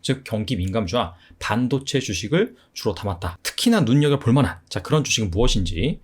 즉 경기 민감주와 반도체 주식을 주로 담았다. 특히나 눈여겨볼 만한 그런 주식은 무엇인지.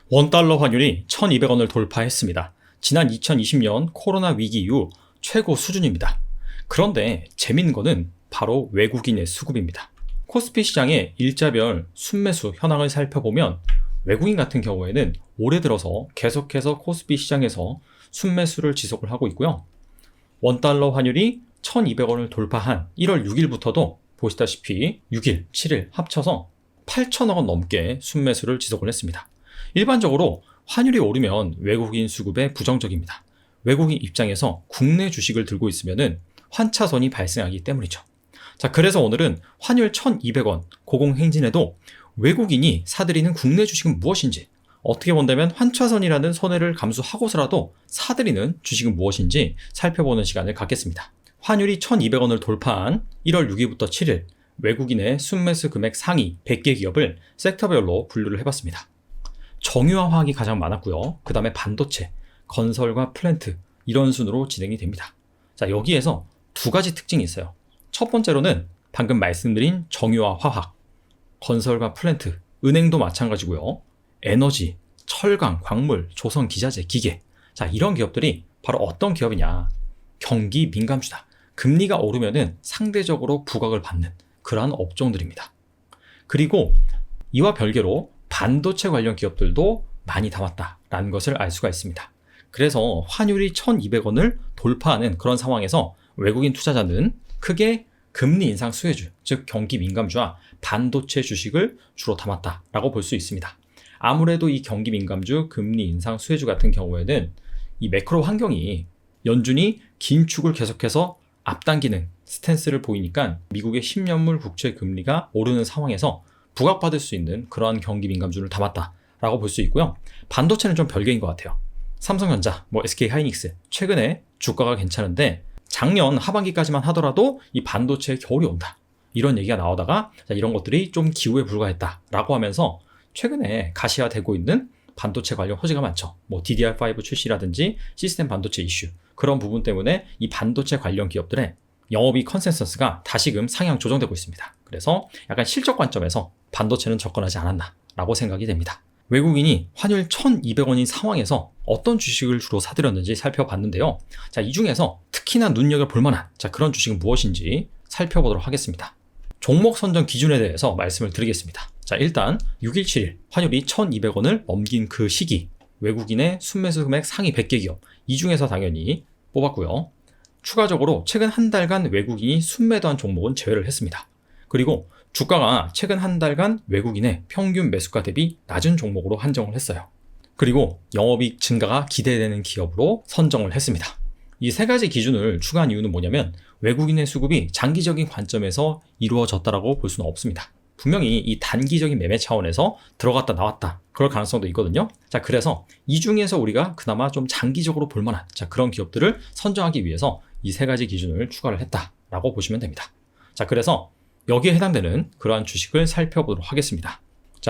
원달러 환율이 1,200원을 돌파했습니다. 지난 2020년 코로나 위기 이후 최고 수준입니다. 그런데 재밌는 거는 바로 외국인의 수급입니다. 코스피 시장의 일자별 순매수 현황을 살펴보면 외국인 같은 경우에는 올해 들어서 계속해서 코스피 시장에서 순매수를 지속을 하고 있고요. 원달러 환율이 1,200원을 돌파한 1월 6일부터도 보시다시피 6일, 7일 합쳐서 8천억 원 넘게 순매수를 지속을 했습니다. 일반적으로 환율이 오르면 외국인 수급에 부정적입니다. 외국인 입장에서 국내 주식을 들고 있으면 환차손이 발생하기 때문이죠. 그래서 오늘은 환율 1,200원 고공행진에도 외국인이 사들이는 국내 주식은 무엇인지, 어떻게 본다면 환차손이라는 손해를 감수하고서라도 사들이는 주식은 무엇인지 살펴보는 시간을 갖겠습니다. 환율이 1,200원을 돌파한 1월 6일부터 7일 외국인의 순매수 금액 상위 100개 기업을 섹터별로 분류를 해봤습니다. 정유화학이 가장 많았고요. 그 다음에 반도체, 건설과 플랜트 이런 순으로 진행이 됩니다. 여기에서 두 가지 특징이 있어요. 첫 번째로는 방금 말씀드린 정유화화학, 건설과 플랜트, 은행도 마찬가지고요. 에너지, 철강, 광물, 조선, 기자재, 기계. 이런 기업들이 바로 어떤 기업이냐? 경기 민감주다. 금리가 오르면은 상대적으로 부각을 받는 그러한 업종들입니다. 그리고 이와 별개로 반도체 관련 기업들도 많이 담았다라는 것을 알 수가 있습니다. 그래서 환율이 1,200원을 돌파하는 그런 상황에서 외국인 투자자는 크게 금리 인상 수혜주, 즉 경기 민감주와 반도체 주식을 주로 담았다라고 볼 수 있습니다. 아무래도 이 경기 민감주, 금리 인상 수혜주 같은 경우에는 이 매크로 환경이 연준이 긴축을 계속해서 앞당기는 스탠스를 보이니까 미국의 10년물 국채 금리가 오르는 상황에서 부각받을 수 있는 그러한 경기 민감주를 담았다라고 볼 수 있고요. 반도체는 좀 별개인 것 같아요. 삼성전자, SK하이닉스 최근에 주가가 괜찮은데 작년 하반기까지만 하더라도 이 반도체에 겨울이 온다. 이런 얘기가 나오다가 이런 것들이 좀 기우에 불과했다라고 하면서 최근에 가시화되고 있는 반도체 관련 호재가 많죠. DDR5 출시라든지 시스템 반도체 이슈 그런 부분 때문에 이 반도체 관련 기업들의 영업이익 컨센서스가 다시금 상향 조정되고 있습니다. 그래서 약간 실적 관점에서 반도체는 접근하지 않았나라고 생각이 됩니다. 외국인이 환율 1,200원인 상황에서 어떤 주식을 주로 사들였는지 살펴봤는데요. 이 중에서 특히나 눈여겨볼 만한 그런 주식은 무엇인지 살펴보도록 하겠습니다. 종목 선정 기준에 대해서 말씀을 드리겠습니다. 일단 6일, 7일 환율이 1,200원을 넘긴 그 시기 외국인의 순매수 금액 상위 100개 기업 이 중에서 당연히 뽑았고요. 추가적으로 최근 한 달간 외국인이 순매도한 종목은 제외를 했습니다. 그리고 주가가 최근 한 달간 외국인의 평균 매수가 대비 낮은 종목으로 한정을 했어요. 그리고 영업이익 증가가 기대되는 기업으로 선정을 했습니다. 이 세 가지 기준을 추가한 이유는 뭐냐면 외국인의 수급이 장기적인 관점에서 이루어졌다라고 볼 수는 없습니다. 분명히 이 단기적인 매매 차원에서 들어갔다 나왔다 그럴 가능성도 있거든요. 그래서 이 중에서 우리가 그나마 좀 장기적으로 볼만한 그런 기업들을 선정하기 위해서 이 세 가지 기준을 추가를 했다라고 보시면 됩니다. 그래서 여기에 해당되는 그러한 주식을 살펴보도록 하겠습니다.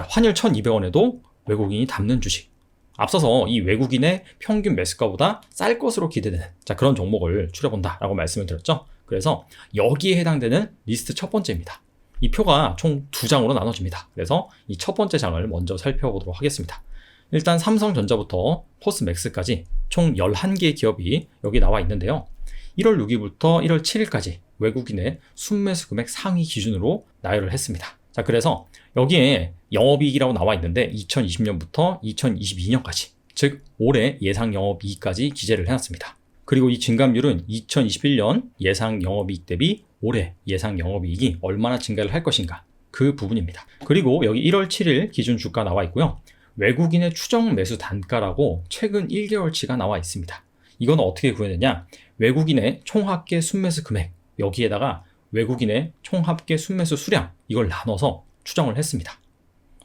환율 1,200원에도 외국인이 담는 주식. 앞서서 이 외국인의 평균 매수가보다 쌀 것으로 기대되는 그런 종목을 추려본다라고 말씀을 드렸죠. 그래서 여기에 해당되는 리스트 첫 번째입니다. 이 표가 총 2장으로 나눠집니다. 그래서 이 첫 번째 장을 먼저 살펴보도록 하겠습니다. 일단 삼성전자부터 포스맥스까지 총 11개의 기업이 여기 나와 있는데요. 1월 6일부터 1월 7일까지 외국인의 순매수 금액 상위 기준으로 나열을 했습니다. 그래서 여기에 영업이익이라고 나와 있는데 2020년부터 2022년까지 즉 올해 예상 영업이익까지 기재를 해놨습니다. 그리고 이 증감률은 2021년 예상 영업이익 대비 올해 예상 영업이익이 얼마나 증가를 할 것인가 그 부분입니다. 그리고 여기 1월 7일 기준 주가 나와 있고요. 외국인의 추정 매수 단가라고 최근 1개월치가 나와 있습니다. 이건 어떻게 구해내냐? 외국인의 총합계 순매수 금액 여기에다가 외국인의 총합계 순매수 수량 이걸 나눠서 추정을 했습니다.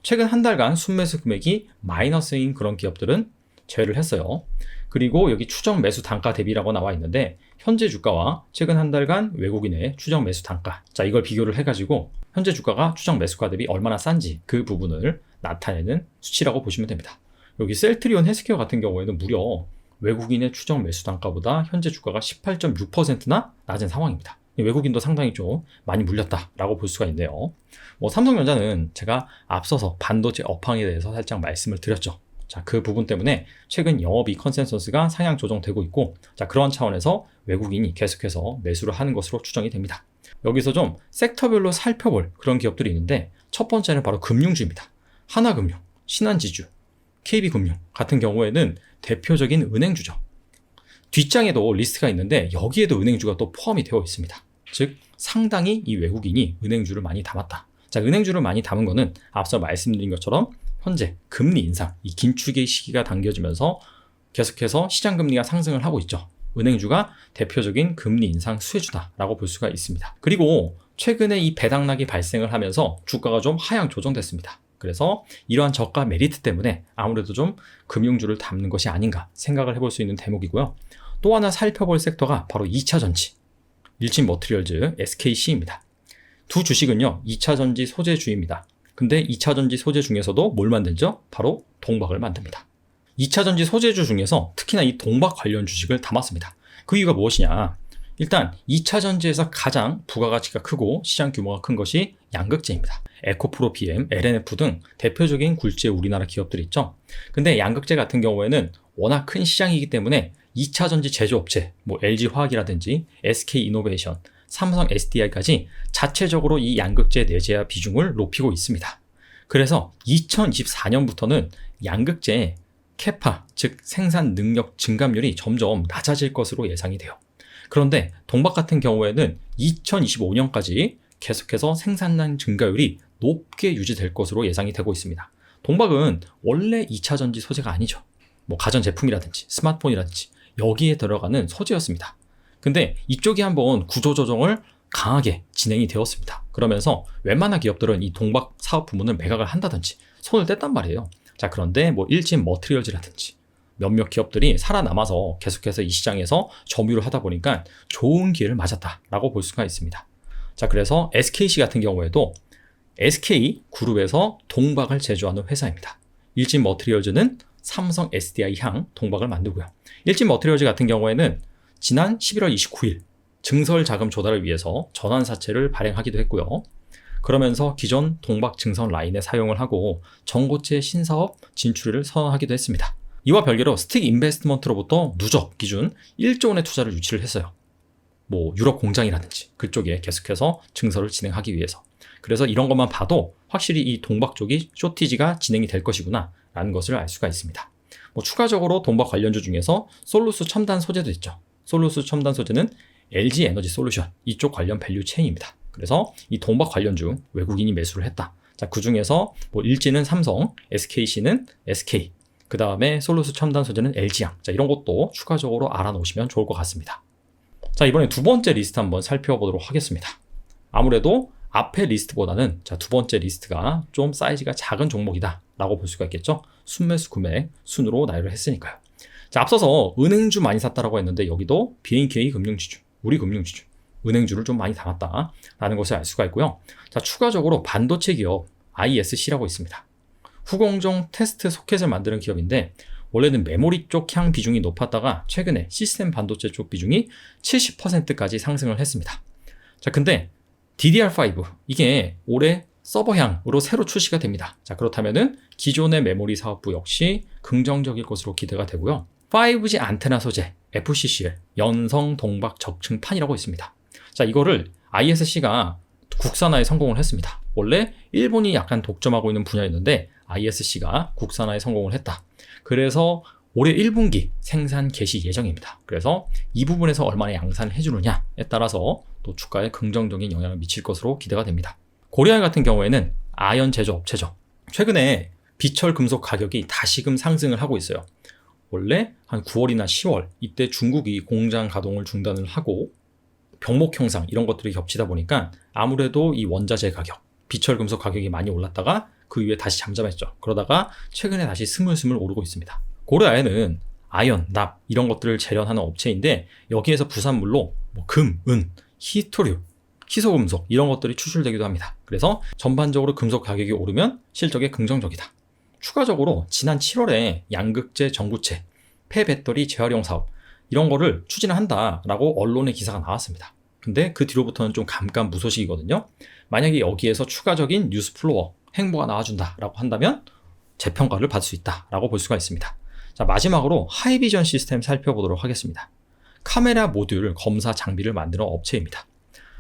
최근 한 달간 순매수 금액이 마이너스인 그런 기업들은 제외를 했어요. 그리고 여기 추정 매수 단가 대비라고 나와 있는데 현재 주가와 최근 한 달간 외국인의 추정 매수 단가 이걸 비교를 해가지고 현재 주가가 추정 매수가 대비 얼마나 싼지 그 부분을 나타내는 수치라고 보시면 됩니다. 여기 셀트리온 헬스케어 같은 경우에는 무려 외국인의 추정 매수 단가보다 현재 주가가 18.6%나 낮은 상황입니다. 외국인도 상당히 좀 많이 물렸다라고 볼 수가 있네요. 삼성전자는 제가 앞서서 반도체 업황에 대해서 살짝 말씀을 드렸죠. 자, 그 부분 때문에 최근 영업이익 컨센서스가 상향 조정되고 있고, 자, 그런 차원에서 외국인이 계속해서 매수를 하는 것으로 추정이 됩니다. 여기서 좀 섹터별로 살펴볼 그런 기업들이 있는데, 첫 번째는 바로 금융주입니다. 하나금융, 신한지주, KB금융 같은 경우에는 대표적인 은행주죠. 뒷장에도 리스트가 있는데 여기에도 은행주가 또 포함이 되어 있습니다. 즉 상당히 이 외국인이 은행주를 많이 담았다. 자, 은행주를 많이 담은 거는 앞서 말씀드린 것처럼 현재 금리 인상, 이 긴축의 시기가 당겨지면서 계속해서 시장 금리가 상승을 하고 있죠. 은행주가 대표적인 금리 인상 수혜주다라고 볼 수가 있습니다. 그리고 최근에 이 배당락이 발생을 하면서 주가가 좀 하향 조정됐습니다. 그래서 이러한 저가 메리트 때문에 아무래도 좀 금융주를 담는 것이 아닌가 생각을 해볼 수 있는 대목이고요. 또 하나 살펴볼 섹터가 바로 2차전지, 일진머티리얼즈, SKC입니다. 두 주식은요 2차전지 소재주입니다. 근데 2차전지 소재 중에서도 뭘 만들죠? 바로 동박을 만듭니다. 2차전지 소재주 중에서 특히나 이 동박 관련 주식을 담았습니다. 그 이유가 무엇이냐? 일단 2차전지에서 가장 부가가치가 크고 시장 규모가 큰 것이 양극재입니다. 에코프로 PM, LNF 등 대표적인 굴재 우리나라 기업들이 있죠. 근데 양극재 같은 경우에는 워낙 큰 시장이기 때문에 2차전지 제조업체, LG화학이라든지 SK이노베이션, 삼성 SDI까지 자체적으로 이 양극재 내재화 비중을 높이고 있습니다. 그래서 2024년부터는 양극재의 캐파, 즉 생산 능력 증감률이 점점 낮아질 것으로 예상이 돼요. 그런데 동박 같은 경우에는 2025년까지 계속해서 생산량 증가율이 높게 유지될 것으로 예상이 되고 있습니다. 동박은 원래 2차전지 소재가 아니죠. 가전제품이라든지 스마트폰이라든지 여기에 들어가는 소재였습니다. 근데 이쪽이 한번 구조조정을 강하게 진행이 되었습니다. 그러면서 웬만한 기업들은 이 동박 사업 부문을 매각을 한다든지 손을 뗐단 말이에요. 자, 그런데 일진머티리얼즈라든지 몇몇 기업들이 살아남아서 계속해서 이 시장에서 점유를 하다 보니까 좋은 기회를 맞았다라고 볼 수가 있습니다. 자, 그래서 SKC 같은 경우에도 SK그룹에서 동박을 제조하는 회사입니다. 일진머티리얼즈는 삼성 SDI 향 동박을 만들고요. 일진머티리얼즈 같은 경우에는 지난 11월 29일 증설 자금 조달을 위해서 전환사채를 발행하기도 했고요. 그러면서 기존 동박 증선 라인에 사용을 하고 전고체 신사업 진출을 선언하기도 했습니다. 이와 별개로 스틱 인베스트먼트로부터 누적 기준 1조 원의 투자를 유치를 했어요. 유럽 공장이라든지 그쪽에 계속해서 증설을 진행하기 위해서. 그래서 이런 것만 봐도 확실히 이 동박 쪽이 쇼티지가 진행이 될 것이구나 라는 것을 알 수가 있습니다. 추가적으로 동박 관련주 중에서 솔루스 첨단 소재도 있죠. 솔루스 첨단 소재는 LG 에너지 솔루션 이쪽 관련 밸류 체인입니다. 그래서 이 동박 관련주 외국인이 매수를 했다. 자, 그 중에서 일진은 삼성, SKC는 SK, 그 다음에 솔루스 첨단 소재는 LG양. 자, 이런 것도 추가적으로 알아놓으시면 좋을 것 같습니다. 자, 이번에 두 번째 리스트 한번 살펴보도록 하겠습니다. 아무래도 앞의 리스트보다는 두 번째 리스트가 좀 사이즈가 작은 종목이다 라고 볼 수가 있겠죠. 순매수 금액 순으로 나열을 했으니까요. 자, 앞서서 은행주 많이 샀다라고 했는데 여기도 BNK 금융지주, 우리금융지주, 은행주를 좀 많이 담았다라는 것을 알 수가 있고요. 자, 추가적으로 반도체 기업 ISC라고 있습니다. 후공정 테스트 소켓을 만드는 기업인데 원래는 메모리 쪽 향 비중이 높았다가 최근에 시스템 반도체 쪽 비중이 70%까지 상승을 했습니다. 자, 근데 DDR5 이게 올해 서버향으로 새로 출시가 됩니다. 자, 그렇다면은 기존의 메모리 사업부 역시 긍정적일 것으로 기대가 되고요. 5G 안테나 소재 FCCL 연성 동박 적층판이라고 있습니다. 자, 이거를 ISC가 국산화에 성공을 했습니다. 원래 일본이 약간 독점하고 있는 분야였는데 ISC가 국산화에 성공을 했다. 그래서 올해 1분기 생산 개시 예정입니다. 그래서 이 부분에서 얼마나 양산을 해주느냐에 따라서 또 주가에 긍정적인 영향을 미칠 것으로 기대가 됩니다. 고려아연 같은 경우에는 아연 제조업체죠. 최근에 비철 금속 가격이 다시금 상승을 하고 있어요. 원래 한 9월이나 10월 이때 중국이 공장 가동을 중단을 하고 병목 형상 이런 것들이 겹치다 보니까 아무래도 이 원자재 가격, 비철 금속 가격이 많이 올랐다가 그 이후에 다시 잠잠했죠. 그러다가 최근에 다시 스물스물 오르고 있습니다. 고려아연은 아연, 납 이런 것들을 재련하는 업체인데 여기에서 부산물로 금, 은, 히토류, 희소금속 이런 것들이 추출되기도 합니다. 그래서 전반적으로 금속 가격이 오르면 실적에 긍정적이다. 추가적으로 지난 7월에 양극재 전구체 폐배터리 재활용 사업 이런 거를 추진한다라고 언론의 기사가 나왔습니다. 근데 그 뒤로부터는 좀 감감무소식이거든요. 만약에 여기에서 추가적인 뉴스 플로어, 행보가 나와준다라고 한다면 재평가를 받을 수 있다라고 볼 수가 있습니다. 자, 마지막으로 하이비전 시스템 살펴보도록 하겠습니다. 카메라 모듈 검사 장비를 만드는 업체입니다.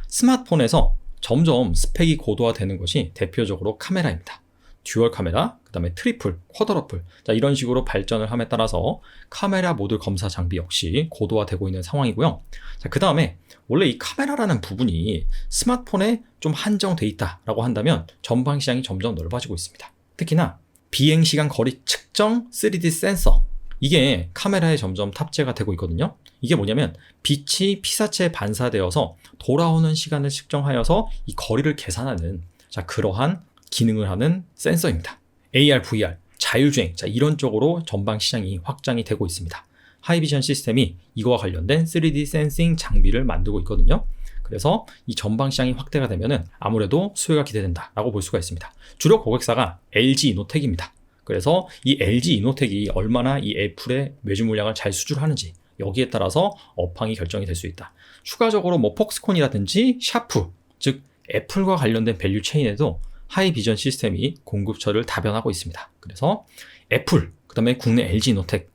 스마트폰에서 점점 스펙이 고도화되는 것이 대표적으로 카메라입니다. 듀얼 카메라, 그 다음에 트리플, 쿼더러플, 자, 이런 식으로 발전을 함에 따라서 카메라 모듈 검사 장비 역시 고도화되고 있는 상황이고요. 자, 그 다음에 원래 이 카메라라는 부분이 스마트폰에 좀 한정돼 있다라고 한다면 전방 시장이 점점 넓어지고 있습니다. 특히나 비행시간 거리 측정 3D 센서, 이게 카메라에 점점 탑재가 되고 있거든요. 이게 뭐냐면 빛이 피사체에 반사되어서 돌아오는 시간을 측정하여서 이 거리를 계산하는, 자, 그러한 기능을 하는 센서입니다. AR, VR, 자율주행, 자, 이런 쪽으로 전방 시장이 확장이 되고 있습니다. 하이비전 시스템이 이거와 관련된 3D 센싱 장비를 만들고 있거든요. 그래서 이 전방 시장이 확대가 되면은 아무래도 수요가 기대된다라고 볼 수가 있습니다. 주력 고객사가 LG 이노텍입니다. 그래서 이 LG 이노텍이 얼마나 이 애플의 매주 물량을 잘 수주하는지 여기에 따라서 업황이 결정이 될 수 있다. 추가적으로 뭐 폭스콘이라든지 샤프, 즉 애플과 관련된 밸류 체인에도 하이비전 시스템이 공급처를 다변하고 있습니다. 그래서 애플, 그 다음에 국내 LG 이노텍,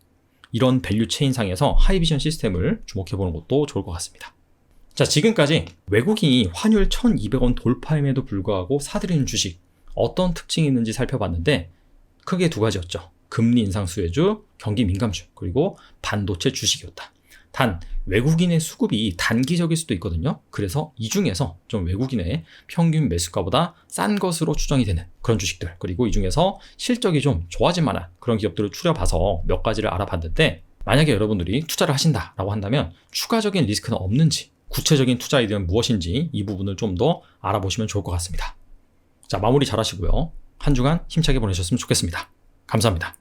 이런 밸류 체인 상에서 하이비전 시스템을 주목해보는 것도 좋을 것 같습니다. 자, 지금까지 외국인이 환율 1,200원 돌파임에도 불구하고 사들이는 주식, 어떤 특징이 있는지 살펴봤는데 크게 두 가지였죠. 금리 인상 수혜주, 경기 민감주, 그리고 반도체 주식이었다. 단 외국인의 수급이 단기적일 수도 있거든요. 그래서 이 중에서 좀 외국인의 평균 매수가보다 싼 것으로 추정이 되는 그런 주식들, 그리고 이 중에서 실적이 좀 좋아질 만한 그런 기업들을 추려봐서 몇 가지를 알아봤는데, 만약에 여러분들이 투자를 하신다라고 한다면 추가적인 리스크는 없는지, 구체적인 투자 아이디어는 무엇인지 이 부분을 좀 더 알아보시면 좋을 것 같습니다. 자, 마무리 잘 하시고요. 한 주간 힘차게 보내셨으면 좋겠습니다. 감사합니다.